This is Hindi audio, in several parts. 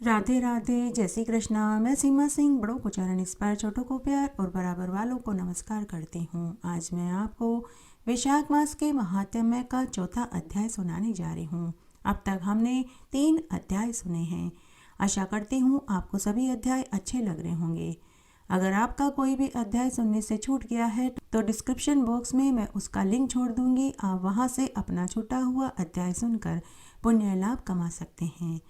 राधे राधे, जय श्री कृष्णा। मैं सीमा सिंह बड़ों को चरण स्पर्श, छोटों को प्यार और बराबर वालों को नमस्कार करती हूँ। आज मैं आपको वैशाख मास के महात्म्य का चौथा अध्याय सुनाने जा रही हूँ। अब तक हमने 3 अध्याय सुने हैं। आशा करती हूँ आपको सभी अध्याय अच्छे लग रहे होंगे। अगर आपका कोई भी अध्याय सुनने से छूट गया है तो डिस्क्रिप्शन बॉक्स में मैं उसका लिंक छोड़ दूंगी। आप वहां से अपना छूटा हुआ अध्याय सुनकर पुण्य लाभ कमा सकते हैं।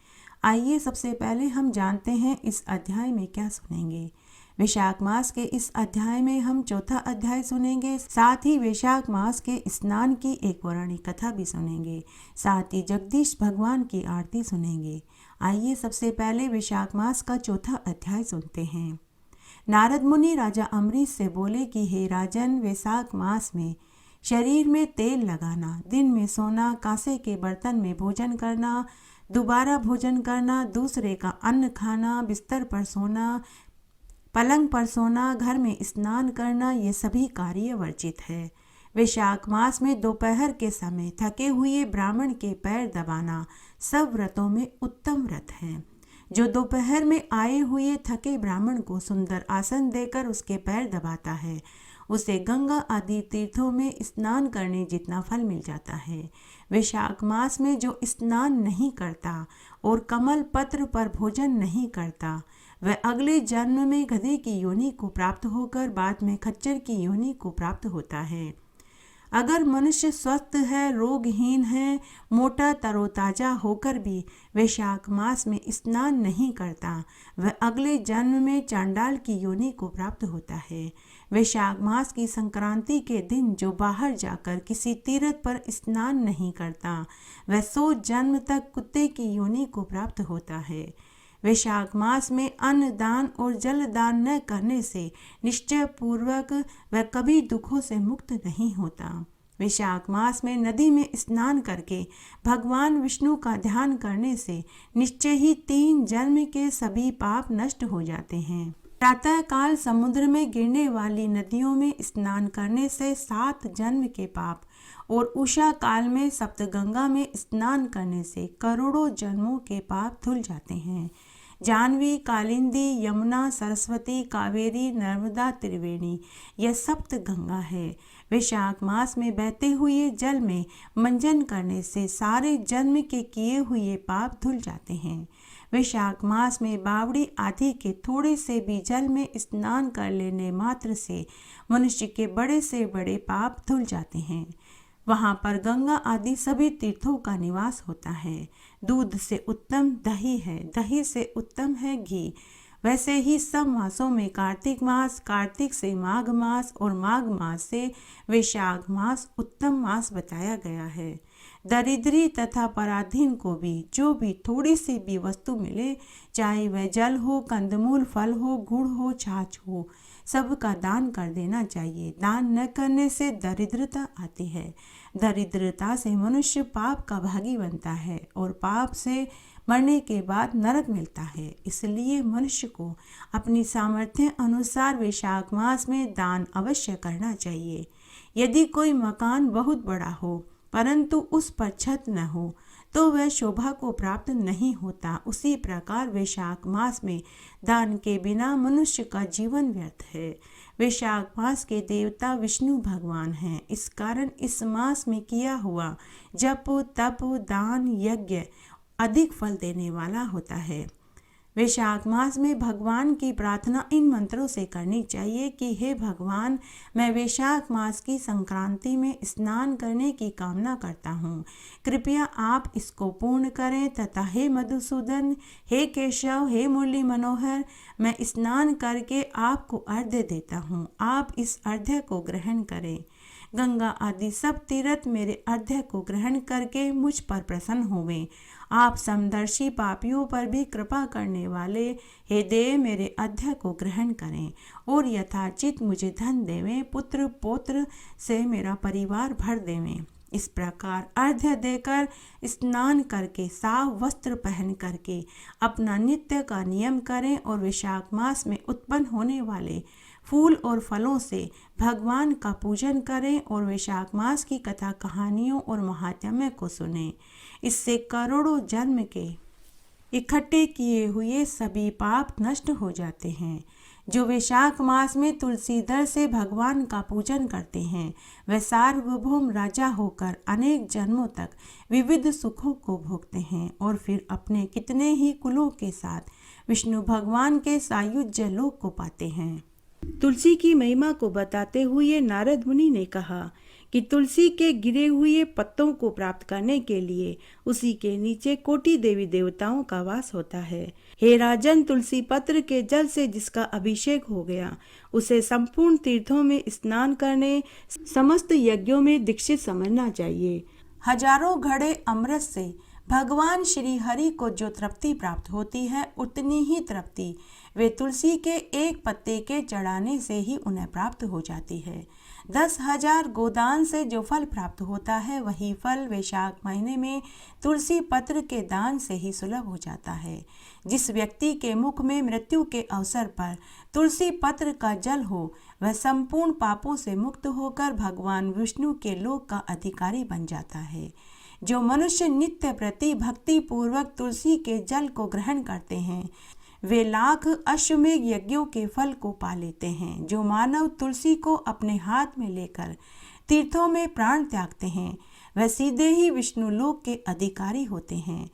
आइए सबसे पहले हम जानते हैं इस अध्याय में क्या सुनेंगे। वैशाख मास के इस अध्याय में हम चौथा अध्याय सुनेंगे। साथ ही वैशाख मास के स्नान की एक पौराणिक कथा भी सुनेंगे। साथ ही जगदीश भगवान की आरती सुनेंगे। आइए सबसे पहले वैशाख मास का चौथा अध्याय सुनते हैं। नारद मुनि राजा अम्बरीश से बोले कि हे राजन, वैशाख मास में शरीर में तेल लगाना, दिन में सोना, कांसे के बर्तन में भोजन करना, दोबारा भोजन करना, दूसरे का अन्न खाना, बिस्तर पर सोना, पलंग पर सोना, घर में स्नान करना, ये सभी कार्य वर्जित है। वैशाख मास में दोपहर के समय थके हुए ब्राह्मण के पैर दबाना सब व्रतों में उत्तम व्रत है। जो दोपहर में आए हुए थके ब्राह्मण को सुंदर आसन देकर उसके पैर दबाता है, उसे गंगा आदि तीर्थों में स्नान करने जितना फल मिल जाता है। वैशाख मास में जो स्नान नहीं करता और कमल पत्र पर भोजन नहीं करता, वह अगले जन्म में गधे की योनि को प्राप्त होकर बाद में खच्चर की योनि को प्राप्त होता है। अगर मनुष्य स्वस्थ है, रोगहीन है, मोटा तरोताजा होकर भी वैशाख मास में स्नान नहीं करता, वह अगले जन्म में चांडाल की योनि को प्राप्त होता है। वैशाख मास की संक्रांति के दिन जो बाहर जाकर किसी तीर्थ पर स्नान नहीं करता, वह 100 जन्म तक कुत्ते की योनि को प्राप्त होता है। वैशाख मास में अन्न दान और जल दान न करने से निश्चय पूर्वक वह कभी दुखों से मुक्त नहीं होता। वैशाख मास में नदी में स्नान करके भगवान विष्णु का ध्यान करने से निश्चय ही 3 जन्म के सभी पाप नष्ट हो जाते हैं। प्रातः काल समुद्र में गिरने वाली नदियों में स्नान करने से 7 जन्म के पाप और उषा काल में सप्तगंगा में स्नान करने से करोड़ों जन्मों के पाप धुल जाते हैं। जानवी, कालिंदी, यमुना, सरस्वती, कावेरी, नर्मदा, त्रिवेणी, यह सप्त गंगा है। वैशाख मास में बहते हुए जल में मंजन करने से सारे जन्म के किए हुए पाप धुल जाते हैं। वैशाख मास में बावड़ी आदि के थोड़े से भी जल में स्नान कर लेने मात्र से मनुष्य के बड़े से बड़े पाप धुल जाते हैं। वहाँ पर गंगा आदि सभी तीर्थों का निवास होता है। दूध से उत्तम दही है, दही से उत्तम है घी। वैसे ही सब मासों में कार्तिक मास, कार्तिक से माघ मास और माघ मास से वैशाख मास उत्तम मास बताया गया है। दरिद्री तथा पराधीन को भी जो भी थोड़ी सी भी वस्तु मिले, चाहे वह जल हो, कंदमूल, फल हो, गुड़ हो, छाछ हो, सबका दान कर देना चाहिए। दान न करने से दरिद्रता आती है। दरिद्रता से मनुष्य पाप का भागी बनता है और पाप से मरने के बाद नरक मिलता है। इसलिए मनुष्य को अपनी सामर्थ्य अनुसार वैशाख मास में दान अवश्य करना चाहिए। यदि कोई मकान बहुत बड़ा हो परंतु उस पर छत न हो तो वह शोभा को प्राप्त नहीं होता। उसी प्रकार वैशाख मास में दान के बिना मनुष्य का जीवन व्यर्थ है। वैशाख मास के देवता विष्णु भगवान हैं। इस कारण इस मास में किया हुआ जप, तप, दान, यज्ञ अधिक फल देने वाला होता है। वैशाख मास में भगवान की प्रार्थना इन मंत्रों से करनी चाहिए कि हे भगवान, मैं वैशाख मास की संक्रांति में स्नान करने की कामना करता हूँ, कृपया आप इसको पूर्ण करें। तथा हे मधुसूदन, हे केशव, हे मुरली मनोहर, मैं स्नान करके आपको अर्घ्य देता हूँ, आप इस अर्घ्य को ग्रहण करें। गंगा आदि सब तीर्थ मेरे अर्घ्य को ग्रहण करके मुझ पर प्रसन्न होवें। आप समदर्शी पापियों पर भी कृपा करने वाले, हे देव, मेरे अर्घ्य को ग्रहण करें और यथाचित मुझे धन देवें, पुत्र पौत्र से मेरा परिवार भर देवें। इस प्रकार अर्घ्य देकर, स्नान करके, साफ वस्त्र पहन करके अपना नित्य का नियम करें और वैशाख मास में उत्पन्न होने वाले फूल और फलों से भगवान का पूजन करें और वैशाख मास की कथा कहानियों और महात्म्य को सुनें। इससे करोड़ों जन्म के इकट्ठे किए हुए सभी पाप नष्ट हो जाते हैं। जो वैशाख मास में तुलसी दल से भगवान का पूजन करते हैं वे सार्वभौम राजा होकर अनेक जन्मों तक विविध सुखों को भोगते हैं और फिर अपने कितने ही कुलों के साथ विष्णु भगवान के सायुज्य लोक को पाते हैं। तुलसी की महिमा को बताते हुए नारद मुनि ने कहा कि तुलसी के गिरे हुए पत्तों को प्राप्त करने के लिए उसी के नीचे कोटि देवी देवताओं का वास होता है। हे राजन, तुलसी पत्र के जल से जिसका अभिषेक हो गया उसे संपूर्ण तीर्थों में स्नान करने, समस्त यज्ञों में दीक्षित समझना चाहिए। हजारों घड़े अमृत से भगवान श्री हरि को जो तृप्ति प्राप्त होती है उतनी ही तृप्ति वे तुलसी के एक पत्ते के चढ़ाने से ही उन्हें प्राप्त हो जाती है। 10,000 गोदान से जो फल प्राप्त होता है वही फल वैशाख महीने में तुलसी पत्र के दान से ही सुलभ हो जाता है। जिस व्यक्ति के मुख में मृत्यु के अवसर पर तुलसी पत्र का जल हो वह संपूर्ण पापों से मुक्त होकर भगवान विष्णु के लोक का अधिकारी बन जाता है। जो मनुष्य नित्य प्रति भक्ति पूर्वक तुलसी के जल को ग्रहण करते हैं वे लाख अश्वमेघ यज्ञों के फल को पा लेते हैं। जो मानव तुलसी को अपने हाथ में लेकर तीर्थों में प्राण त्यागते हैं वह सीधे ही विष्णु लोक के अधिकारी होते हैं।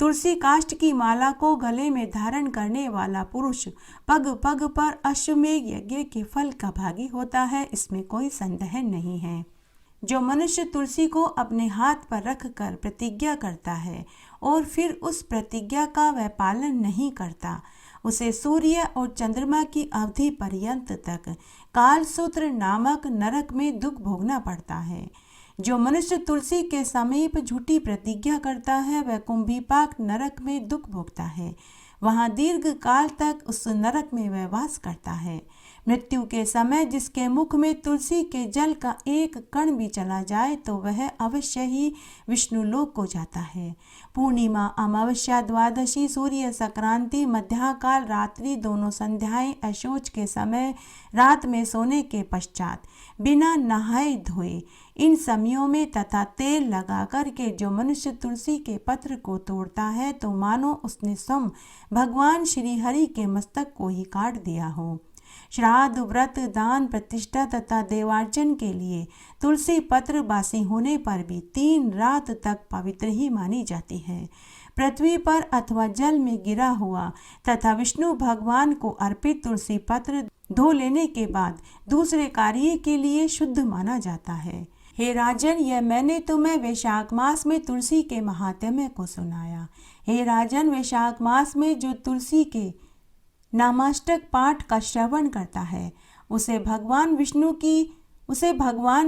तुलसी काष्ठ की माला को गले में धारण करने वाला पुरुष पग पग पर अश्वमेघ यज्ञ के फल का भागी होता है, इसमें कोई संदेह नहीं है। जो मनुष्य तुलसी को अपने हाथ पर रखकर प्रतिज्ञा करता है और फिर उस प्रतिज्ञा का वह पालन नहीं करता उसे सूर्य और चंद्रमा की अवधि पर्यंत तक कालसूत्र नामक नरक में दुख भोगना पड़ता है। जो मनुष्य तुलसी के समीप झूठी प्रतिज्ञा करता है वह कुंभीपाक नरक में दुख भोगता है। वहाँ दीर्घ काल तक उस नरक में वह वास करता है। मृत्यु के समय जिसके मुख में तुलसी के जल का एक कण भी चला जाए तो वह अवश्य ही विष्णु लोक को जाता है। पूर्णिमा, अमावस्या, द्वादशी, सूर्य संक्रांति, मध्याकाल, रात्रि दोनों संध्याएं, अशोच के समय, रात में सोने के पश्चात, बिना नहाए धोए इन समयों में तथा तेल लगा कर के जो मनुष्य तुलसी के पत्र को तोड़ता है तो मानो उसने स्वयं भगवान श्री हरि के मस्तक को ही काट दिया हो। श्राद्ध, व्रत, दान, प्रतिष्ठा तथा देवार्चन के लिए तुलसी पत्र बासी होने पर भी 3 रात तक पवित्र ही मानी जाती है। पृथ्वी पर अथवा जल में गिरा हुआ तथा विष्णु भगवान को अर्पित तुलसी पत्र धो लेने के बाद दूसरे कार्य के लिए शुद्ध माना जाता है। हे राजन, यह मैंने तुम्हें वैशाख मास में तुलसी के महात्म्य को सुनाया। हे राजन, वैशाख मास में जो तुलसी के नामाष्टक पाठ का श्रवण करता है उसे भगवान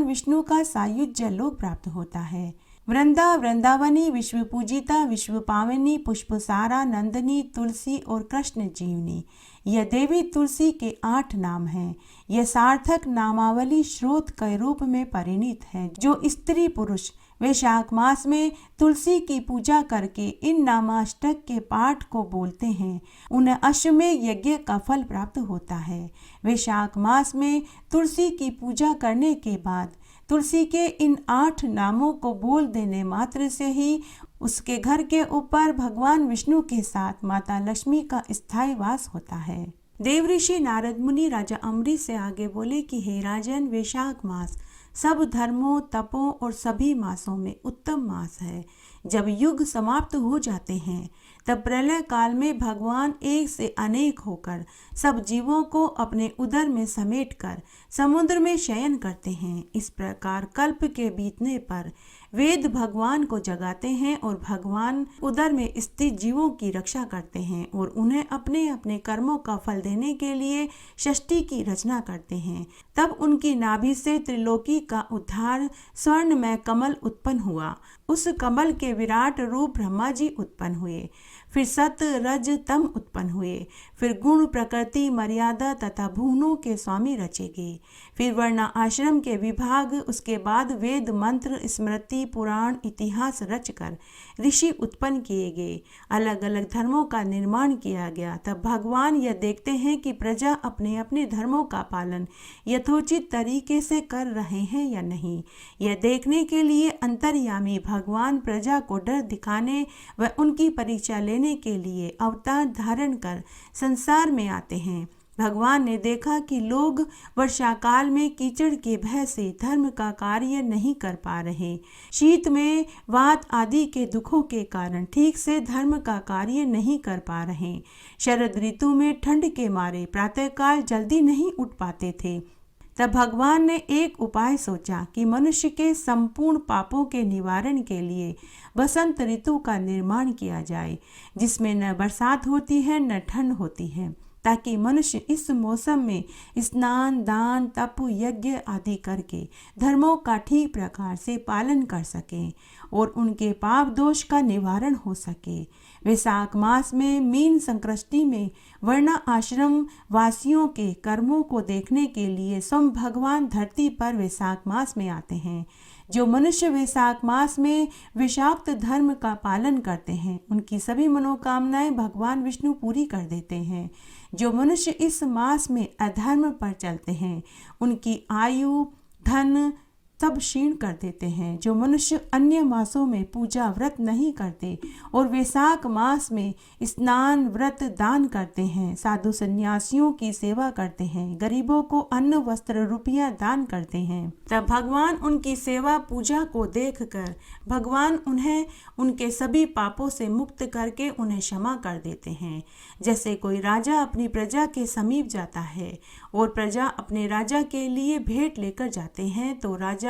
विष्णु का सायुज्य लोक प्राप्त होता है। वृंदावनी, विश्व पूजिता, विश्व पावनी, पुष्पसारा, नंदनी, तुलसी और कृष्ण जीवनी, यह देवी तुलसी के 8 नाम हैं। यह सार्थक नामावली स्रोत के रूप में परिणित है। जो स्त्री पुरुष वैशाख मास में तुलसी की पूजा करके इन नामाष्टक के पाठ को बोलते हैं उन्हें अश्वमेघ यज्ञ का फल प्राप्त होता है। वैशाख मास में तुलसी की पूजा करने के बाद तुलसी के इन 8 नामों को बोल देने मात्र से ही उसके घर के ऊपर भगवान विष्णु के साथ माता लक्ष्मी का स्थायी वास होता है। देवऋषि नारद मुनि राजा अम्बरीश से आगे बोले कि हे राजन, वैशाख मास सब धर्मों, तपों और सभी मासों में उत्तम मास है। जब युग समाप्त हो जाते हैं तब प्रलय काल में भगवान एक से अनेक होकर सब जीवों को अपने उदर में समेटकर समुद्र में शयन करते हैं। इस प्रकार कल्प के बीतने पर वेद भगवान को जगाते हैं और भगवान उदर में स्थित जीवों की रक्षा करते हैं और उन्हें अपने अपने कर्मों का फल देने के लिए षष्ठी की रचना करते हैं। तब उनकी नाभि से त्रिलोकी का उद्धार स्वर्णमय कमल उत्पन्न हुआ। उस कमल के विराट रूप ब्रह्मा जी उत्पन्न हुए। फिर सत, रज, तम उत्पन्न हुए। फिर गुण, प्रकृति, मर्यादा तथा भुवनों के स्वामी रचे गए। फिर वर्ण आश्रम के विभाग, उसके बाद वेद, मंत्र, स्मृति, पुराण इतिहास रचकर ऋषि उत्पन्न किए गए, अलग अलग धर्मों का निर्माण किया गया, तब भगवान यह देखते हैं कि प्रजा अपने अपने धर्मों का पालन यथोचित तरीके से कर रहे हैं या नहीं। यह देखने के लिए अंतर्यामी भगवान प्रजा को डर दिखाने व उनकी परीक्षा लेने के लिए अवतार धारण कर संसार में आते हैं। भगवान ने देखा कि लोग वर्षा काल में कीचड़ के भय से धर्म का कार्य नहीं कर पा रहे, शीत में वात आदि के दुखों के कारण ठीक से धर्म का कार्य नहीं कर पा रहे, शरद ऋतु में ठंड के मारे प्रातःकाल जल्दी नहीं उठ पाते थे। तब भगवान ने एक उपाय सोचा कि मनुष्य के संपूर्ण पापों के निवारण के लिए बसंत ऋतु का निर्माण किया जाए, जिसमें न बरसात होती है न ठंड होती है, ताकि मनुष्य इस मौसम में स्नान, दान, तप, यज्ञ आदि करके धर्मों का ठीक प्रकार से पालन कर सकें और उनके पाप दोष का निवारण हो सके। वैशाख मास में मीन संकृष्टि में वर्ण आश्रम वासियों के कर्मों को देखने के लिए स्वयं भगवान धरती पर वैशाख मास में आते हैं। जो मनुष्य वैशाख मास में विषाक्त धर्म का पालन करते हैं, उनकी सभी मनोकामनाएं भगवान विष्णु पूरी कर देते हैं। जो मनुष्य इस मास में अधर्म पर चलते हैं, उनकी आयु, धन सब क्षीण कर देते हैं। जो मनुष्य अन्य मासों में पूजा व्रत नहीं करते और वैशाख मास में स्नान, व्रत, दान करते हैं, साधु सन्यासियों की सेवा करते हैं, गरीबों को अन्न, वस्त्र, रुपया दान करते हैं, तब भगवान उनकी सेवा पूजा को देखकर भगवान उन्हें उनके सभी पापों से मुक्त करके उन्हें क्षमा कर देते हैं। जैसे कोई राजा अपनी प्रजा के समीप जाता है और प्रजा अपने राजा के लिए भेंट लेकर जाते हैं, तो राजा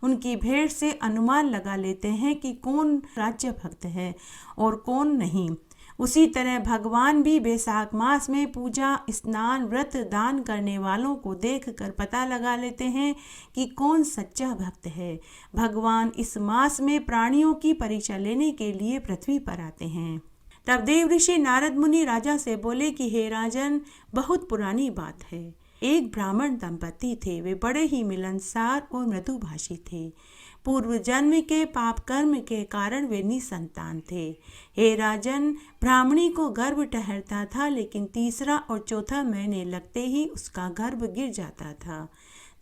उनकी भेंट से अनुमान लगा लेते हैं कि कौन राज्य भक्त है और कौन नहीं। उसी तरह भगवान भी वैशाख मास में पूजा, स्नान, व्रत, दान करने वालों को देखकर पता लगा लेते हैं कि कौन सच्चा भक्त है। भगवान इस मास में प्राणियों की परीक्षा लेने के लिए पृथ्वी पर आते हैं। तब देव ऋषि नारद मुनि राजा से बोले कि हे राजन, बहुत पुरानी बात है। एक ब्राह्मण दंपति थे, वे बड़े ही मिलनसार और मृदुभाषी थे। पूर्व जन्म के पाप कर्म के कारण वे निसंतान थे। हे राजन, ब्राह्मणी को गर्भ ठहरता था, लेकिन तीसरा और चौथा महीने लगते ही उसका गर्भ गिर जाता था।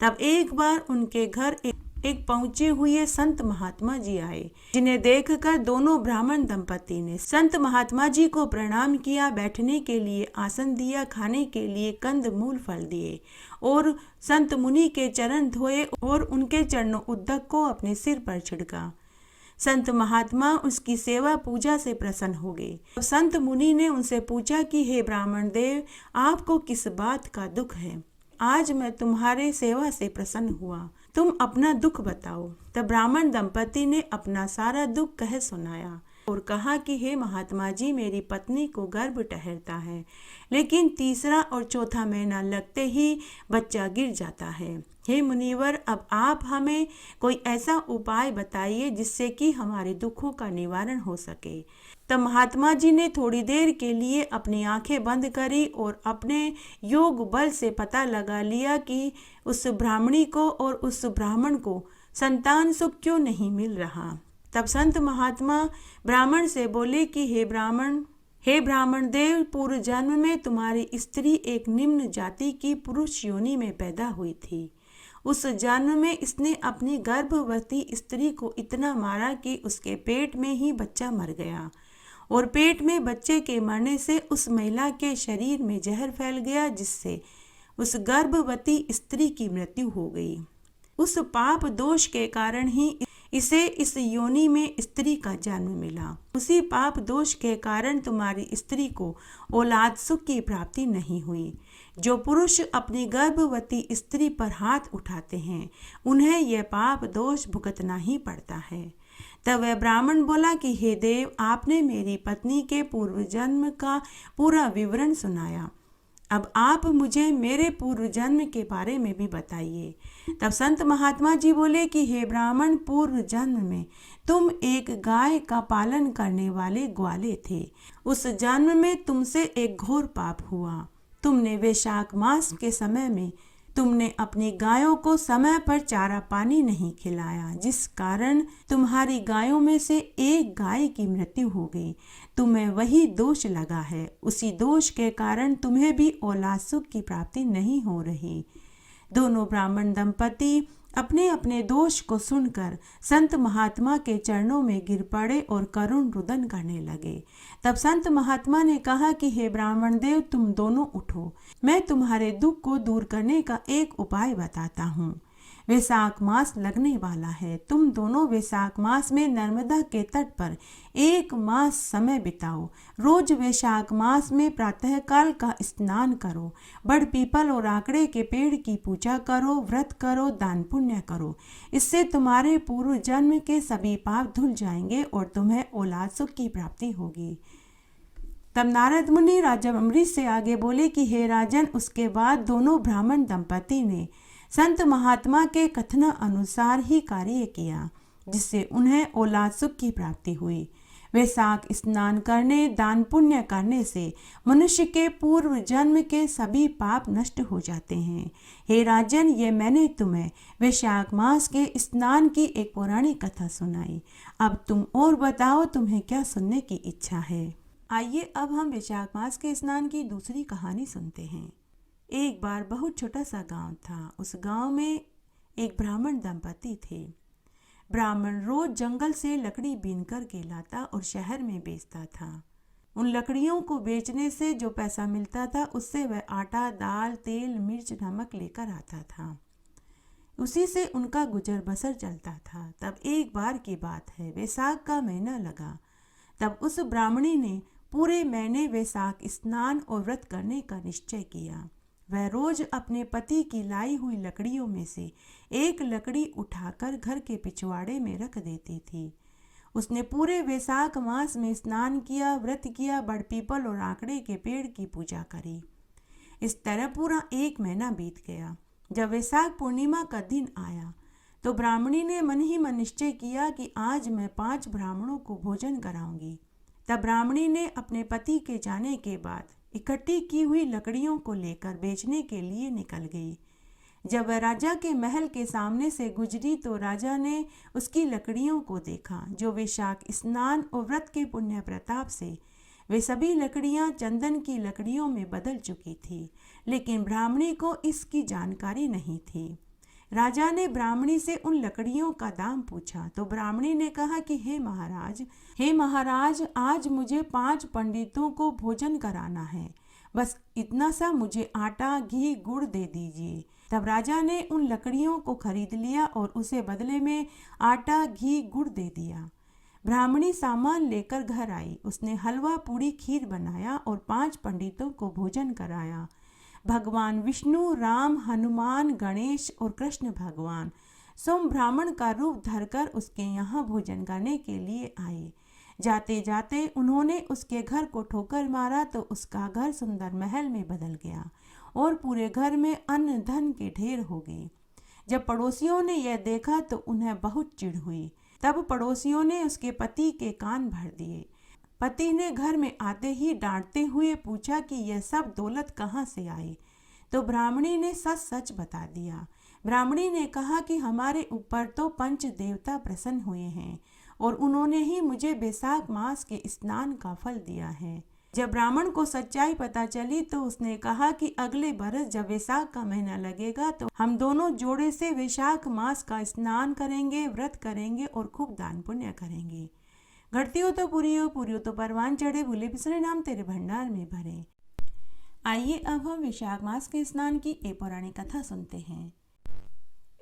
तब एक बार उनके घर एक पहुंचे हुए संत महात्मा जी आए, जिन्हें देखकर दोनों ब्राह्मण दंपति ने संत महात्मा जी को प्रणाम किया, बैठने के लिए आसन दिया, खाने के लिए कंद मूल फल दिए और संत मुनि के चरण धोए और उनके चरणों उद्दक को अपने सिर पर छिड़का। संत महात्मा उसकी सेवा पूजा से प्रसन्न हो गए। संत मुनि ने उनसे पूछा कि हे ब्राह्मण देव, आपको किस बात का दुख है? आज मैं तुम्हारे सेवा से प्रसन्न हुआ, तुम अपना दुख बताओ। तब ब्राह्मण दंपति ने अपना सारा दुख कह सुनाया और कहा कि हे महात्मा जी, मेरी पत्नी को गर्भ ठहरता है, लेकिन तीसरा और चौथा महीना लगते ही बच्चा गिर जाता है। हे मुनिवर, अब आप हमें कोई ऐसा उपाय बताइए जिससे कि हमारे दुखों का निवारण हो सके। तब महात्मा जी ने थोड़ी देर के लिए अपनी आंखें बंद करी और अपने योग बल से पता लगा लिया कि उस ब्राह्मणी को और उस ब्राह्मण को संतान सुख क्यों नहीं मिल रहा। तब संत महात्मा ब्राह्मण से बोले कि हे ब्राह्मण देव, पूर्व जन्म में तुम्हारी स्त्री एक निम्न जाति की पुरुष योनि में पैदा हुई थी। उस जन्म में इसने अपनी गर्भवती स्त्री को इतना मारा कि उसके पेट में ही बच्चा मर गया और पेट में बच्चे के मरने से उस महिला के शरीर में जहर फैल गया, जिससे उस गर्भवती स्त्री की मृत्यु हो गई। उस पाप दोष के कारण ही इसे इस योनि में स्त्री का जन्म मिला। उसी पाप दोष के कारण तुम्हारी स्त्री को औलाद सुख की प्राप्ति नहीं हुई। जो पुरुष अपनी गर्भवती स्त्री पर हाथ उठाते हैं, उन्हें यह पाप दोष भुगतना ही पड़ता है। तब वह ब्राह्मण बोला कि हे देव, आपने मेरी पत्नी के पूर्व जन्म का पूरा विवरण सुनाया, अब आप मुझे मेरे पूर्व जन्म के बारे में भी बताइए। तब संत महात्मा जी बोले कि हे ब्राह्मण, पूर्व जन्म में तुम एक गाय का पालन करने वाले ग्वाले थे। उस जन्म में तुमसे एक घोर पाप हुआ। तुमने वैशाख मास के समय में तुमने अपनी गायों को समय पर चारा पानी नहीं खिलाया, जिस कारण तुम्हारी गायों में से एक गाय की मृत्यु हो गई। तुम्हें वही दोष लगा है, उसी दोष के कारण तुम्हें भी औलाद सुख की प्राप्ति नहीं हो रही। दोनों ब्राह्मण दंपति अपने अपने दोष को सुनकर संत महात्मा के चरणों में गिर पड़े और करुण रुदन करने लगे। तब संत महात्मा ने कहा कि हे ब्राह्मण देव, तुम दोनों उठो, मैं तुम्हारे दुख को दूर करने का एक उपाय बताता हूँ। वैशाख मास लगने वाला है, तुम दोनों वैशाख मास में नर्मदा के तट पर एक मास समय बिताओ। रोज वैशाख मास में प्रातःकाल का स्नान करो, बड़ पीपल और आकड़े के पेड़ की पूजा करो, व्रत करो, दान पुण्य करो। इससे तुम्हारे पूर्व जन्म के सभी पाप धुल जाएंगे और तुम्हें औलाद सुख की प्राप्ति होगी। तब नारद मुनि राजा अम्बरीश से आगे बोले कि हे राजन, उसके बाद दोनों ब्राह्मण दंपति ने संत महात्मा के कथन अनुसार ही कार्य किया, जिससे उन्हें औलाद सुख की प्राप्ति हुई। वैशाख स्नान करने, दान पुण्य करने से मनुष्य के पूर्व जन्म के सभी पाप नष्ट हो जाते हैं। हे राजन, ये मैंने तुम्हें वैशाख मास के स्नान की एक पौराणिक कथा सुनाई। अब तुम और बताओ, तुम्हें क्या सुनने की इच्छा है। आइए अब हम वैशाख मास के स्नान की दूसरी कहानी सुनते हैं। एक बार बहुत छोटा सा गांव था। उस गांव में एक ब्राह्मण दंपति थे। ब्राह्मण रोज जंगल से लकड़ी बीन कर के लाता और शहर में बेचता था। उन लकड़ियों को बेचने से जो पैसा मिलता था, उससे वह आटा, दाल, तेल, मिर्च, नमक लेकर आता था। उसी से उनका गुजर बसर चलता था। तब एक बार की बात है, वैशाख का महीना लगा। तब उस ब्राह्मणी ने पूरे महीने वैशाख स्नान और व्रत करने का निश्चय किया। वह रोज अपने पति की लाई हुई लकड़ियों में से एक लकड़ी उठाकर घर के पिछवाड़े में रख देती थी। उसने पूरे वैशाख मास में स्नान किया, व्रत किया, बड़ पीपल और आकड़े के पेड़ की पूजा करी। इस तरह पूरा एक महीना बीत गया। जब वैशाख पूर्णिमा का दिन आया तो ब्राह्मणी ने मन ही मन निश्चय किया कि आज मैं 5 ब्राह्मणों को भोजन कराऊंगी। तब ब्राह्मणी ने अपने पति के जाने के बाद इकट्ठी की हुई लकड़ियों को लेकर बेचने के लिए निकल गई। जब वह राजा के महल के सामने से गुजरी तो राजा ने उसकी लकड़ियों को देखा, जो वैशाख स्नान और व्रत के पुण्य प्रताप से वे सभी लकड़ियां चंदन की लकड़ियों में बदल चुकी थी। लेकिन ब्राह्मणी को इसकी जानकारी नहीं थी। राजा ने ब्राह्मणी से उन लकड़ियों का दाम पूछा तो ब्राह्मणी ने कहा कि हे महाराज, आज मुझे 5 पंडितों को भोजन कराना है। बस इतना सा मुझे आटा, घी, गुड़ दे दीजिए। तब राजा ने उन लकड़ियों को खरीद लिया और उसे बदले में आटा, घी, गुड़ दे दिया। ब्राह्मणी सामान लेकर घर आई। उसने हलवा, पूड़ी, खीर बनाया और 5 पंडितों को भोजन कराया। भगवान विष्णु, राम, हनुमान, गणेश और कृष्ण भगवान सोम ब्राह्मण का रूप धरकर उसके यहाँ भोजन करने के लिए आए। जाते जाते उन्होंने उसके घर को ठोकर मारा तो उसका घर सुंदर महल में बदल गया और पूरे घर में अन्न धन के ढेर हो गए। जब पड़ोसियों ने यह देखा तो उन्हें बहुत चिढ़ हुई। तब पड़ोसियों ने उसके पति के कान भर दिए। पति ने घर में आते ही डांटते हुए पूछा कि यह सब दौलत कहाँ से आई। तो ब्राह्मणी ने सच सच बता दिया। ब्राह्मणी ने कहा कि हमारे ऊपर तो पंच देवता प्रसन्न हुए हैं और उन्होंने ही मुझे वैशाख मास के स्नान का फल दिया है। जब ब्राह्मण को सच्चाई पता चली तो उसने कहा कि अगले बरस जब वैशाख का महीना लगेगा तो हम दोनों जोड़े से वैशाख मास का स्नान करेंगे, व्रत करेंगे और खूब दान पुण्य करेंगे। घटती हो तो पूरी हो तो परवान चढ़े, भूले बिसरे नाम तेरे भंडार में भरे। आइए अब हम वैशाख मास के स्नान की एक पौराणिक कथा सुनते हैं।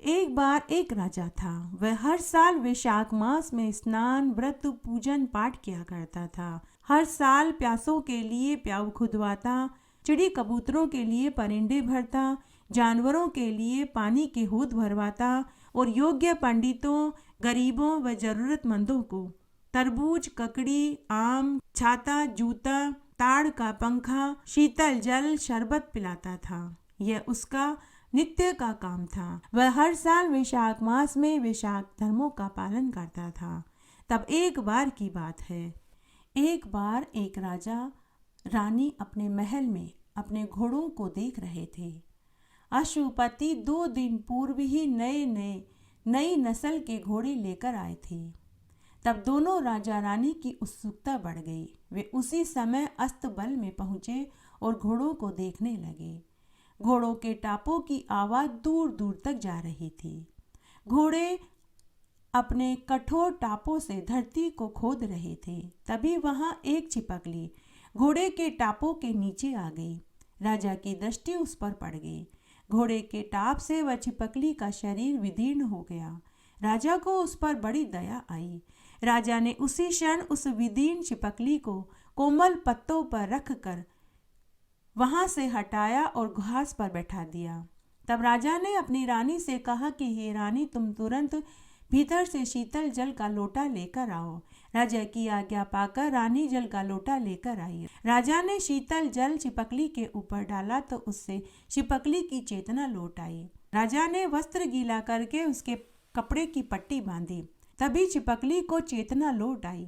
एक बार एक राजा था। वह हर साल वैशाख मास में स्नान, व्रत, पूजन, पाठ किया करता था। हर साल प्यासों के लिए प्याऊ खुदवाता, चिड़ी कबूतरों के लिए परिंदे भरता, जानवरों के लिए पानी के हौद भरवाता और योग्य पंडितों, गरीबों व जरूरतमंदों को तरबूज, ककड़ी, आम, छाता, जूता, ताड़ का पंखा, शीतल जल, शरबत पिलाता था। यह उसका नित्य का काम था। वह हर साल वैशाख मास में वैशाख धर्मों का पालन करता था। तब एक बार की बात है, एक बार एक राजा रानी अपने महल में अपने घोड़ों को देख रहे थे। अशुपति 2 दिन पूर्व ही नई नस्ल के घोड़े लेकर आए थे। तब दोनों राजा रानी की उत्सुकता बढ़ गई। वे उसी समय अस्तबल में पहुंचे और घोड़ों को देखने लगे। घोड़ों के टापों की आवाज दूर दूर तक जा रही थी। घोड़े अपने कठोर टापों से धरती को खोद रहे थे। तभी वहां एक छिपकली घोड़े के टापों के नीचे आ गई। राजा की दृष्टि उस पर पड़ गई। घोड़े के टाप से वह छिपकली का शरीर विदीर्ण हो गया। राजा को उस पर बड़ी दया आई। राजा ने उसी क्षण उस विदीर्ण छिपकली को कोमल पत्तों पर रखकर वहां से हटाया और घास पर बैठा दिया। तब राजा ने अपनी रानी से कहा कि हे रानी, तुम तुरंत भीतर से शीतल जल का लोटा लेकर आओ। राजा की आज्ञा पाकर रानी जल का लोटा लेकर आई। राजा ने शीतल जल छिपकली के ऊपर डाला तो उससे छिपकली की चेतना लौट आई। राजा ने वस्त्र गीला करके उसके कपड़े की पट्टी बांधी। तभी छिपकली को चेतना लौट आई।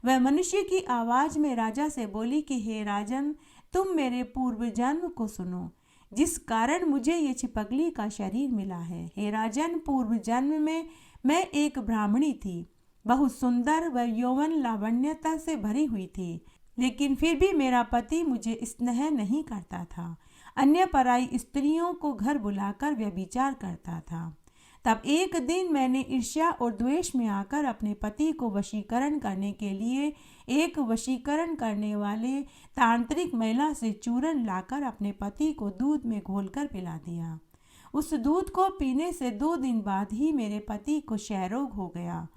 वह मनुष्य की आवाज में राजा से बोली कि हे राजन, तुम मेरे पूर्व जन्म को सुनो, जिस कारण मुझे ये छिपकली का शरीर मिला है। हे राजन, पूर्व जन्म में मैं एक ब्राह्मणी थी, बहुत सुंदर व यौवन लावण्यता से भरी हुई थी, लेकिन फिर भी मेरा पति मुझे स्नेह नहीं करता था। अन्य पराई स्त्रियों को घर बुलाकर व्यभिचार करता था। तब एक दिन मैंने ईर्ष्या और द्वेष में आकर अपने पति को वशीकरण करने के लिए एक वशीकरण करने वाले तांत्रिक महिला से चूर्ण लाकर अपने पति को दूध में घोलकर पिला दिया। उस दूध को पीने से 2 दिन बाद ही मेरे पति को क्षयरोग हो गया।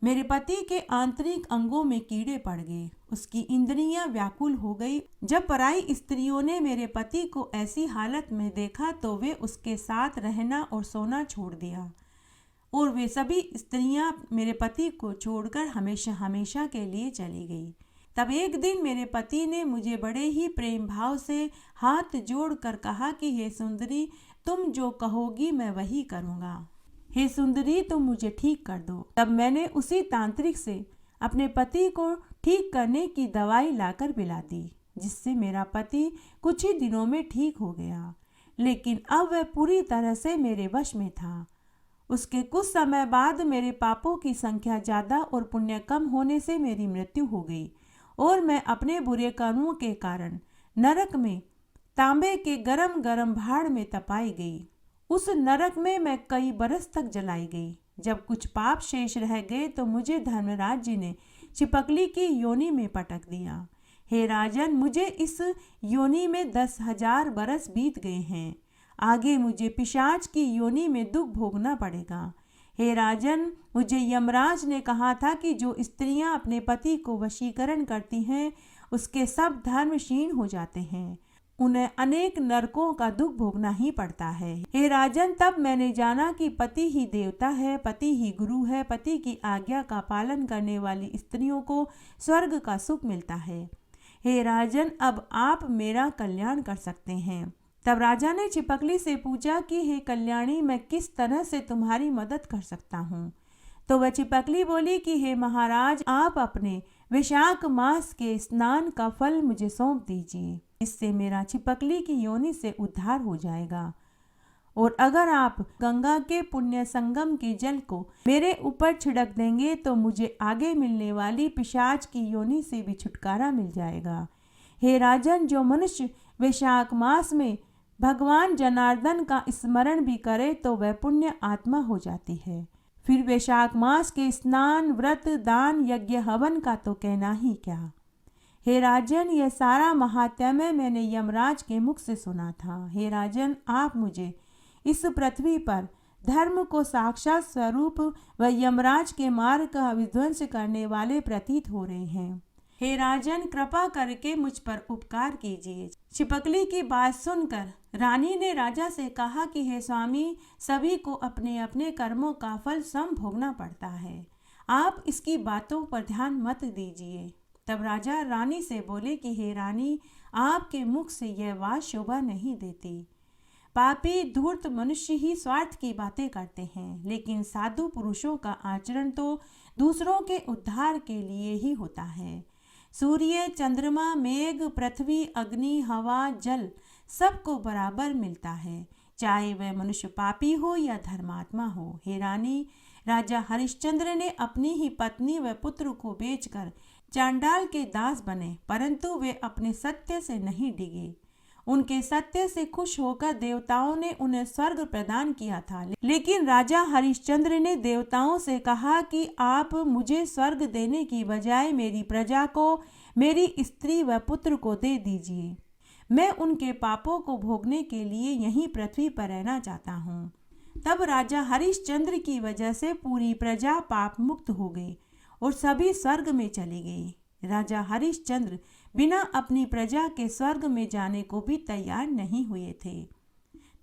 मेरे पति के आंतरिक अंगों में कीड़े पड़ गए। उसकी इंद्रियां व्याकुल हो गई। जब पराई स्त्रियों ने मेरे पति को ऐसी हालत में देखा तो वे उसके साथ रहना और सोना छोड़ दिया और वे सभी स्त्रियां मेरे पति को छोड़कर हमेशा हमेशा के लिए चली गई। तब एक दिन मेरे पति ने मुझे बड़े ही प्रेम भाव से हाथ जोड़कर कहा कि हे सुंदरी, तुम जो कहोगी मैं वही करूँगा। हे सुंदरी, तुम मुझे ठीक कर दो। तब मैंने उसी तांत्रिक से अपने पति को ठीक करने की दवाई लाकर पिला दी, जिससे मेरा पति कुछ ही दिनों में ठीक हो गया। लेकिन अब वह पूरी तरह से मेरे वश में था। उसके कुछ समय बाद मेरे पापों की संख्या ज़्यादा और पुण्य कम होने से मेरी मृत्यु हो गई और मैं अपने बुरे कर्मों के कारण नरक में तांबे के गरम गरम भाड़ में तपाई गई। उस नरक में मैं कई बरस तक जलाई गई। जब कुछ पाप शेष रह गए तो मुझे धर्मराज जी ने छिपकली की योनि में पटक दिया। हे राजन, मुझे इस योनि में 10,000 बरस बीत गए हैं। आगे मुझे पिशाच की योनि में दुख भोगना पड़ेगा। हे राजन, मुझे यमराज ने कहा था कि जो स्त्रियां अपने पति को वशीकरण करती हैं उसके सब धर्म क्षीण हो जाते हैं, उन्हें अनेक नरकों का दुख भोगना ही पड़ता है। हे राजन, तब मैंने जाना कि पति ही देवता है, पति ही गुरु है। पति की आज्ञा का पालन करने वाली स्त्रियों को स्वर्ग का सुख मिलता है। हे राजन, अब आप मेरा कल्याण कर सकते हैं। तब राजा ने छिपकली से पूछा कि हे कल्याणी, मैं किस तरह से तुम्हारी मदद कर सकता हूँ। तो वह छिपकली बोली कि हे महाराज, आप अपने वैशाख मास के स्नान का फल मुझे सौंप दीजिए, इससे मेरा छिपकली की योनि से उद्धार हो जाएगा। और अगर आप गंगा के पुण्य संगम के जल को मेरे ऊपर छिड़क देंगे तो मुझे आगे मिलने वाली पिशाच की योनि से भी छुटकारा मिल जाएगा। हे राजन, जो मनुष्य वैशाख मास में भगवान जनार्दन का स्मरण भी करे तो वह पुण्य आत्मा हो जाती है। फिर वैशाख मास के स्नान, व्रत, दान, यज्ञ, हवन का तो कहना ही क्या। हे राजन, यह सारा महात्म्य मैंने यमराज के मुख से सुना था। हे राजन, आप मुझे इस पृथ्वी पर धर्म को साक्षात स्वरूप व यमराज के मार्ग का विध्वंस करने वाले प्रतीत हो रहे हैं। हे राजन, कृपा करके मुझ पर उपकार कीजिए। छिपकली की बात सुनकर रानी ने राजा से कहा कि हे स्वामी, सभी को अपने अपने कर्मों का फल स्वयं भोगना पड़ता है, आप इसकी बातों पर ध्यान मत दीजिए। तब राजा रानी से बोले कि हे रानी, आपके मुख से यह बात शोभा नहीं देती। पापी धूर्त मनुष्य ही स्वार्थ की बातें करते हैं, लेकिन साधु पुरुषों का आचरण तो दूसरों के उद्धार के लिए ही होता है। सूर्य, चंद्रमा, मेघ, पृथ्वी, अग्नि, हवा, जल सबको बराबर मिलता है। चाहे वह मनुष्य पापी हो या धर्मात्मा हो। हे रानी, राजा हरिश्चंद्र ने अपनी ही पत्नी व पुत्र को बेचकर चांडाल के दास बने, परंतु वे अपने सत्य से नहीं डिगे। उनके सत्य से खुश होकर देवताओं ने उन्हें स्वर्ग प्रदान किया था। लेकिन राजा हरिश्चंद्र ने देवताओं से कहा कि आप मुझे स्वर्ग देने की बजाय मेरी प्रजा को, मेरी स्त्री व पुत्र को दे दीजिए। मैं उनके पापों को भोगने के लिए यहीं पृथ्वी पर रहना चाहता हूँ। तब राजा हरिश्चंद्र की वजह से पूरी प्रजा पाप मुक्त हो गई और सभी स्वर्ग में चली गई। राजा हरिश्चंद्र बिना अपनी प्रजा के स्वर्ग में जाने को भी तैयार नहीं हुए थे।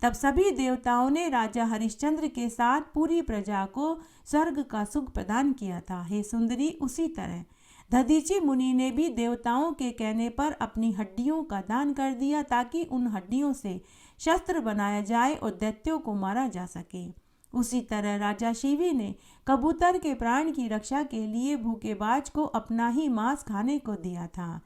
तब सभी देवताओं ने राजा हरिश्चंद्र के साथ पूरी प्रजा को स्वर्ग का सुख प्रदान किया था। हे सुंदरी, उसी तरह दधीचि मुनि ने भी देवताओं के कहने पर अपनी हड्डियों का दान कर दिया, ताकि उन हड्डियों से शस्त्र बनाया जाए और दैत्यों को मारा जा सके। उसी तरह राजा शिवी ने कबूतर के प्राण की रक्षा के लिए भूखे बाज को अपना ही मांस खाने को दिया था।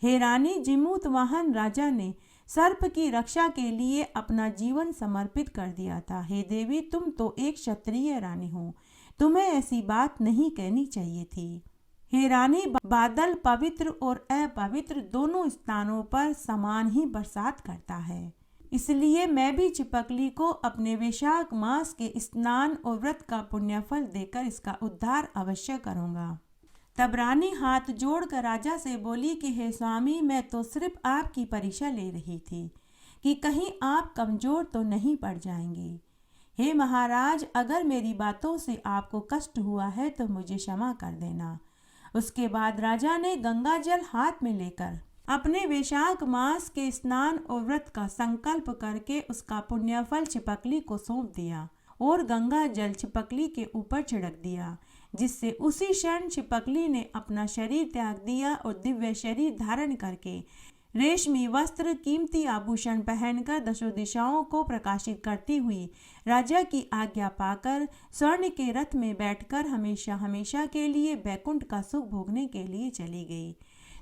हे रानी, जिमूत वाहन राजा ने सर्प की रक्षा के लिए अपना जीवन समर्पित कर दिया था। हे देवी, तुम तो एक क्षत्रिय रानी हो, तुम्हें ऐसी बात नहीं कहनी चाहिए थी। हे रानी, बादल पवित्र और अपवित्र दोनों स्थानों पर समान ही बरसात करता है, इसलिए मैं भी चिपकली को अपने वैशाख मास के स्नान और व्रत का पुण्यफल देकर इसका उद्धार अवश्य करूंगा। तब रानी हाथ जोड़कर राजा से बोली कि हे स्वामी, मैं तो सिर्फ आपकी परीक्षा ले रही थी कि कहीं आप कमजोर तो नहीं पड़ जाएंगे। हे महाराज, अगर मेरी बातों से आपको कष्ट हुआ है तो मुझे क्षमा कर देना। उसके बाद राजा ने गंगा जल हाथ में लेकर अपने वैशाख मास के स्नान और व्रत का संकल्प करके उसका पुण्यफल चिपकली को सौंप दिया और गंगा जल चिपकली के ऊपर छिड़क दिया, जिससे उसी क्षण चिपकली ने अपना शरीर त्याग दिया और दिव्य शरीर धारण करके रेशमी वस्त्र, कीमती आभूषण पहनकर दशों दिशाओं को प्रकाशित करती हुई राजा की आज्ञा पाकर स्वर्ण के रथ में बैठकर हमेशा हमेशा के लिए बैकुंठ का सुख भोगने के लिए चली गई।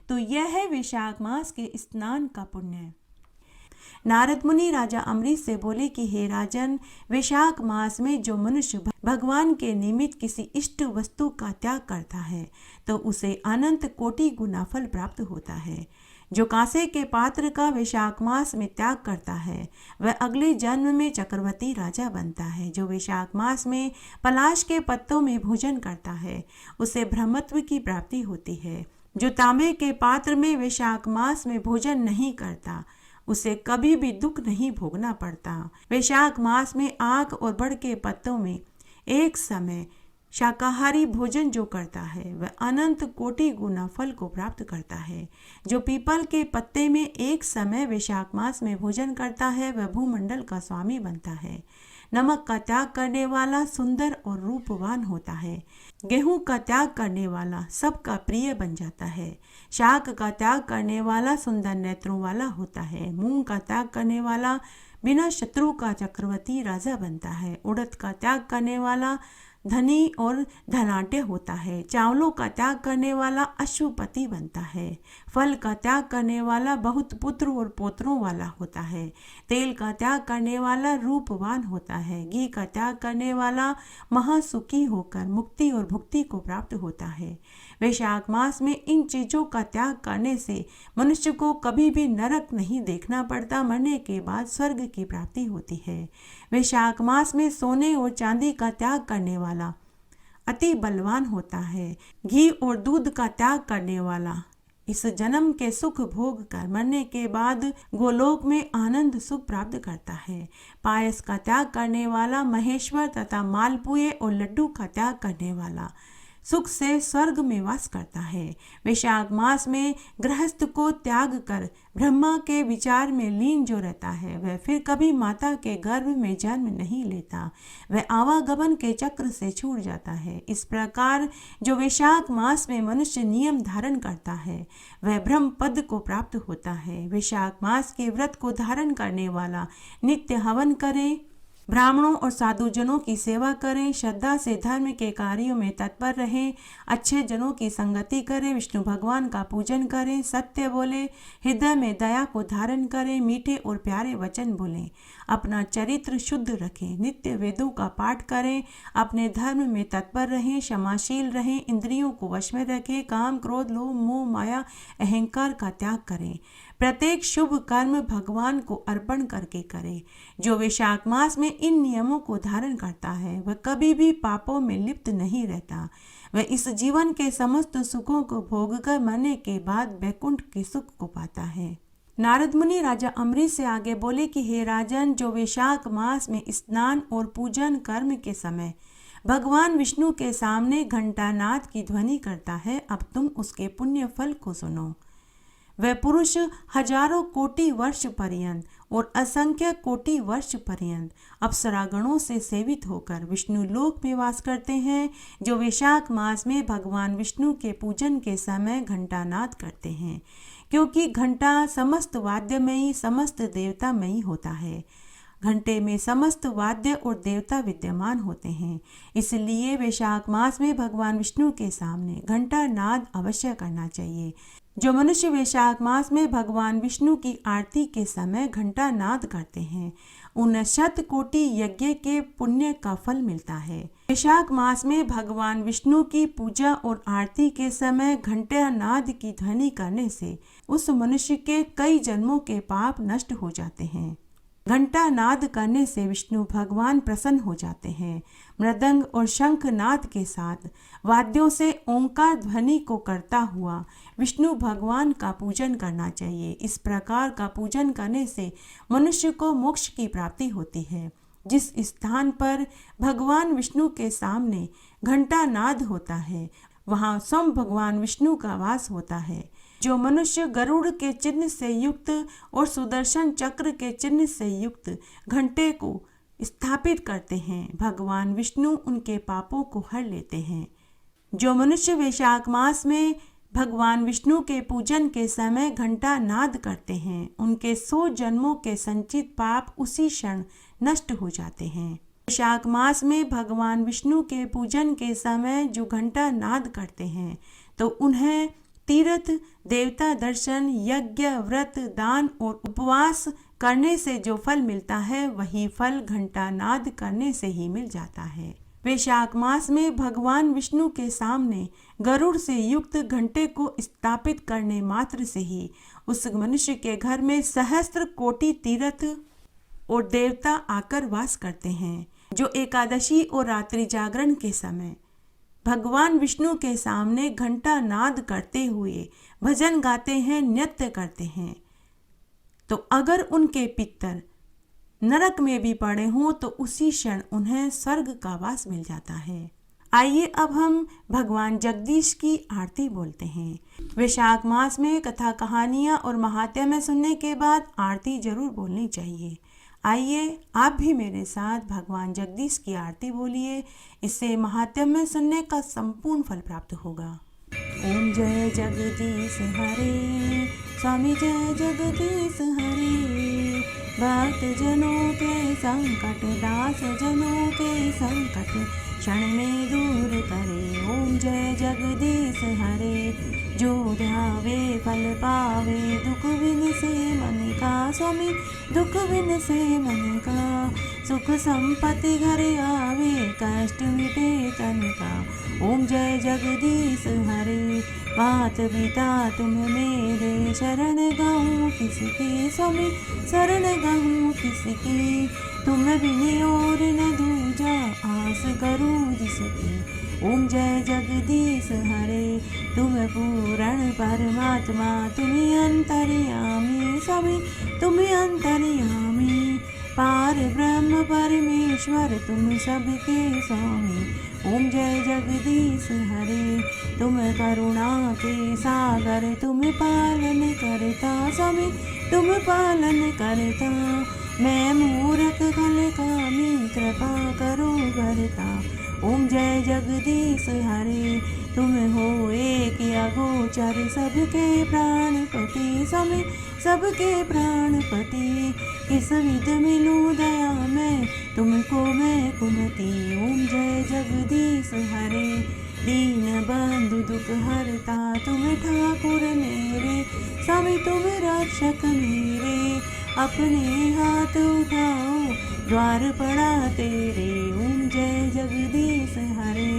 तो यह है वैशाख मास के स्नान का पुण्य। नारद मुनि राजा अम्बरीश से बोले कि हे राजन, वैशाख मास में जो मनुष्य भगवान के निमित्त किसी इष्ट वस्तु का त्याग करता है तो उसे अनंत कोटि गुना फल प्राप्त होता है। जो कांसे के पात्र का वैशाख मास में त्याग करता है वह अगले जन्म में चक्रवर्ती राजा बनता है। जो वैशाख मास में पलाश के पत्तों में भोजन करता है उसे ब्रह्मत्व की प्राप्ति होती है। जो तांबे के पात्र में वैशाख मास में भोजन नहीं करता उसे कभी भी दुख नहीं भोगना पड़ता। वैशाख मास में आक और बड़ के पत्तों में एक समय शाकाहारी भोजन जो करता है वह अनंत कोटि गुना फल को प्राप्त करता है। जो पीपल के पत्ते में एक समय वैशाख मास में भोजन करता है वह भूमंडल का स्वामी बनता है। नमक का त्याग करने वाला सुंदर और रूपवान होता है। गेहूं का त्याग करने वाला सबका प्रिय बन जाता है। शाक का त्याग करने वाला सुंदर नेत्रों वाला होता है। मूंग का त्याग करने वाला बिना शत्रु का चक्रवर्ती राजा बनता है। उड़द का त्याग करने वाला धनी और धनाढ्य होता है। चावलों का त्याग करने वाला अश्वपति बनता है। फल का त्याग करने वाला बहुत पुत्र और पोत्रों वाला होता है। तेल का त्याग करने वाला रूपवान होता है। घी का त्याग करने वाला महासुखी होकर मुक्ति और भुक्ति को प्राप्त होता है। वैशाख मास में इन चीजों का त्याग करने से मनुष्य को कभी भी नरक नहीं देखना पड़ता। मरने के बाद स्वर्ग की प्राप्ति होती है। वैशाख मास में सोने और चांदी का त्याग करने वाला अति बलवान होता है। घी और दूध का त्याग करने वाला इस जन्म के सुख भोग कर मरने के बाद गोलोक में आनंद सुख प्राप्त करता है। पायस का त्याग करने वाला महेश्वर तथा मालपुए और लड्डू का त्याग करने वाला सुख से स्वर्ग में वास करता है। वैशाख मास में गृहस्थ को त्याग कर ब्रह्मा के विचार में लीन जो रहता है वह फिर कभी माता के गर्भ में जन्म नहीं लेता। वह आवागमन के चक्र से छूट जाता है। इस प्रकार जो वैशाख मास में मनुष्य नियम धारण करता है वह ब्रह्म पद को प्राप्त होता है। वैशाख मास के व्रत को धारण करने वाला नित्य हवन करे ब्राह्मणों और साधुजनों की सेवा करें, श्रद्धा से धर्म के कार्यों में तत्पर रहें, अच्छे जनों की संगति करें, विष्णु भगवान का पूजन करें, सत्य बोले, हृदय में दया को धारण करें, मीठे और प्यारे वचन बोलें, अपना चरित्र शुद्ध रखें, नित्य वेदों का पाठ करें, अपने धर्म में तत्पर रहें, क्षमाशील रहें, इंद्रियों को वश में रखें, काम क्रोध लोभ मोह माया अहंकार का त्याग करें, प्रत्येक शुभ कर्म भगवान को अर्पण करके करें। जो वैशाख मास में इन नियमों को धारण करता है वह कभी भी पापों में लिप्त नहीं रहता। वह इस जीवन के समस्त सुखों को भोगकर मरने के बाद वैकुंठ के सुख को पाता है। नारद मुनि राजा अम्बरीश से आगे बोले कि हे राजन, जो वैशाख मास में स्नान और पूजन कर्म के समय भगवान विष्णु के सामने घंटानाद की ध्वनि करता है, अब तुम उसके पुण्य फल को सुनो। वह पुरुष हजारों कोटि वर्ष पर्यंत और असंख्य कोटि वर्ष पर्यंत अप्सरागणों से सेवित होकर विष्णु लोक में वास करते हैं, जो वैशाख मास में भगवान विष्णु के पूजन के समय घंटानाद करते हैं, क्योंकि घंटा समस्त वाद्यमयी समस्त देवतामयी होता है। घंटे में समस्त वाद्य और देवता विद्यमान होते हैं, इसलिए वैशाख मास में भगवान विष्णु के सामने घंटा नाद अवश्य करना चाहिए। जो मनुष्य वैशाख मास में भगवान विष्णु की आरती के समय घंटा नाद करते हैं, उन्हें 100 कोटि यज्ञ के पुण्य का फल मिलता है। वैशाख मास में भगवान विष्णु की पूजा और आरती के समय घंटा नाद की ध्वनि करने से उस मनुष्य के कई जन्मों के पाप नष्ट हो जाते हैं। घंटा नाद करने से विष्णु भगवान प्रसन्न हो जाते हैं। मृदंग और शंख नाद के साथ वाद्यों से ओंकार ध्वनि को करता हुआ विष्णु भगवान का पूजन करना चाहिए। इस प्रकार का पूजन करने से मनुष्य को मोक्ष की प्राप्ति होती है। जिस स्थान पर भगवान विष्णु के सामने घंटा नाद होता है, वहाँ स्वयं भगवान विष्णु का वास होता है। जो मनुष्य गरुड़ के चिन्ह से युक्त और सुदर्शन चक्र के चिन्ह से युक्त घंटे को स्थापित करते हैं, भगवान विष्णु उनके पापों को हर लेते हैं। जो मनुष्य वैशाख मास में भगवान विष्णु के पूजन के समय घंटा नाद करते हैं, उनके 100 जन्मों के संचित पाप उसी क्षण नष्ट हो जाते हैं। वैशाख मास में भगवान विष्णु के पूजन के समय जो घंटा नाद करते हैं, तो उन्हें तीर्थ, देवता दर्शन, यज्ञ, व्रत, दान और उपवास करने से जो फल मिलता है, वही फल घंटा नाद करने से ही मिल जाता है। वैशाख मास में भगवान विष्णु के सामने गरुड़ से युक्त घंटे को स्थापित करने मात्र से ही उस मनुष्य के घर में सहस्त्र कोटि तीर्थ और देवता आकर वास करते हैं। जो एकादशी और रात्रि जागरण के समय भगवान विष्णु के सामने घंटा नाद करते हुए भजन गाते हैं, नृत्य करते हैं, तो अगर उनके पितर नरक में भी पड़े हों तो उसी क्षण उन्हें स्वर्ग का वास मिल जाता है। आइए अब हम भगवान जगदीश की आरती बोलते हैं। वैशाख मास में कथा कहानियाँ और महात्म्य सुनने के बाद आरती जरूर बोलनी चाहिए। आइए आप भी मेरे साथ भगवान जगदीश की आरती बोलिए, इससे महात्म्य सुनने का संपूर्ण फल प्राप्त होगा। ओम जय जगदीश हरे, स्वामी जय जगदीश हरे, भक्त जनों के संकट, दास जनों के संकट क्षण में दूर करे। ओम जय जगदीश हरे, जो ध्यावे फल पावे, दुख विन से मन का, स्वामी दुख विन से मन का, सुख संपत्ति घर आवे, कष्ट मिटे तन का। ओम जय जगदीश हरे, मात पिता तुम मेरे, शरण गाऊं किसकी, स्वामी शरण गाऊं किसकी, तुम बिन और न दूजा, आस करूं जिसकी। ओम जय जगदीश हरे, तुम पूर्ण परमात्मा, तुम्ही अंतर्यामी, स्वामी तुम्ही अंतर्यामी, पार ब्रह्म परमेश्वर तुम सबके स्वामी। ओम जय जगदीश हरे, तुम करुणा के सागर, तुम पालन करता, स्वामी तुम पालन करता, मैं मूर्ख खल कामी, कृपा करो करता। ओम जय जगदीश हरे, तुम हो एक अगोचर, सबके प्राणपति, स्वामी सबके प्राणपति। किस विध मिलूं दया मैं तुमको मैं कुमति। ओम जय जगदीश हरे। दीन बंधु दुख हरता तुम ठाकुर मेरे। स्वामी तुम रक्षक मेरे। अपने हाथ उठाओ द्वार पड़ा तेरे। ओम जय जगदीश हरे।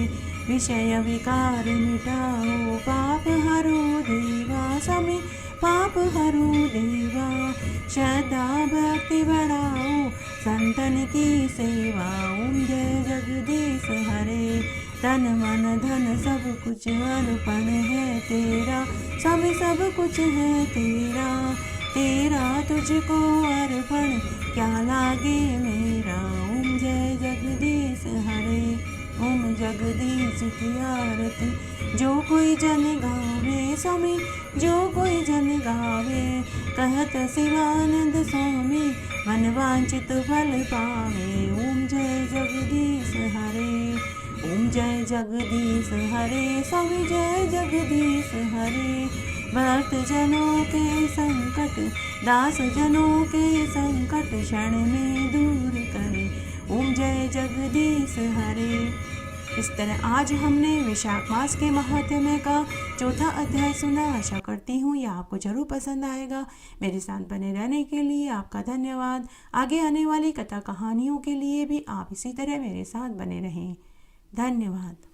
विषय विकार मिटाओ पाप हरो देवा। स्वामी पाप हरो देवा। श्रद्धा भक्ति बढ़ाओ संतन की सेवा। ओम जय जगदीश हरे। तन मन धन सब कुछ अर्पण है तेरा। स्वामी सब कुछ है तेरा। तेरा तुझको अर्पण क्या लागे मेरा। ओम जय जगदीश हरे। ओम जगदीश की आरती जो कोई जन गावे। स्वामी जो कोई जन गावे। कहत शिवानंद स्वामी मन वांछित फल पावे। ओम जय जगदीश हरे। ओम जय जगदीश हरे। स्वामी जय जगदीश हरे। भक्त जनों के संकट दास जनों के संकट क्षण में दूर करे। ओम जय जगदीश हरे। इस तरह आज हमने वैशाख मास के महात्म्य का चौथा अध्याय सुना। आशा करती हूँ यह आपको जरूर पसंद आएगा। मेरे साथ बने रहने के लिए आपका धन्यवाद। आगे आने वाली कथा कहानियों के लिए भी आप इसी तरह मेरे साथ बने रहें। धन्यवाद।